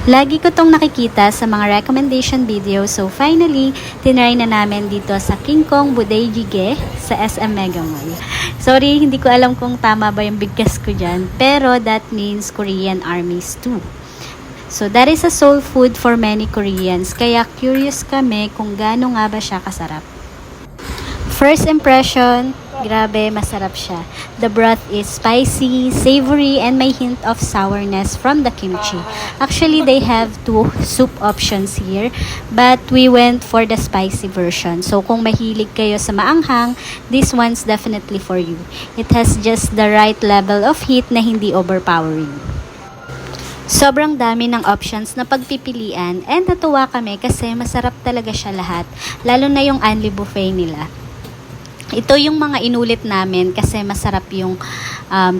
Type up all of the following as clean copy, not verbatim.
Lagi ko tong nakikita sa mga recommendation video. So finally, tinry na namin dito sa King Kong Budae-jjigae sa SM Mega Mall. Sorry, hindi ko alam kung tama ba yung bigkas ko dyan. Pero that means Korean Army Stew. So that is a soul food for many Koreans. Kaya curious kami kung gaano nga ba siya kasarap. First impression, grabe, masarap siya. The broth is spicy, savory, and may hint of sourness from the kimchi. Actually, they have two soup options here, but we went for the spicy version. So, kung mahilig kayo sa maanghang, this one's definitely for you. It has just the right level of heat na hindi overpowering. Sobrang dami ng options na pagpipilian, and natuwa kami kasi masarap talaga siya lahat, lalo na yung unli buffet nila. Ito yung mga inulit namin kasi masarap yung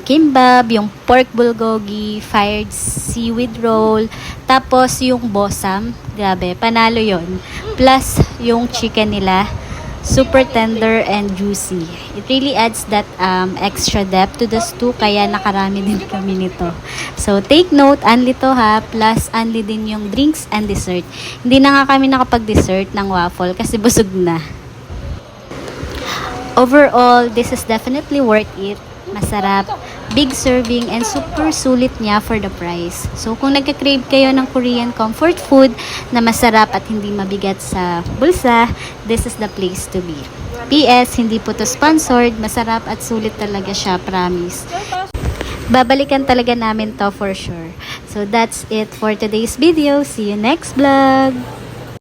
kimbap, yung pork bulgogi, fired seaweed roll, tapos yung bosam, grabe, panalo yon. Plus yung chicken nila, super tender and juicy. It really adds that extra depth to the stew, kaya nakarami din kami nito. So take note, unli to ha, plus unli din yung drinks and dessert. Hindi na nga kami nakapag-dessert ng waffle kasi busog na. Overall, this is definitely worth it. Masarap, big serving, and super sulit niya for the price. So, kung nagka-crave kayo ng Korean comfort food na masarap at hindi mabigat sa bulsa, this is the place to be. PS, hindi po to sponsored, masarap at sulit talaga siya, promise. Babalikan talaga namin to for sure. So, that's it for today's video. See you next vlog!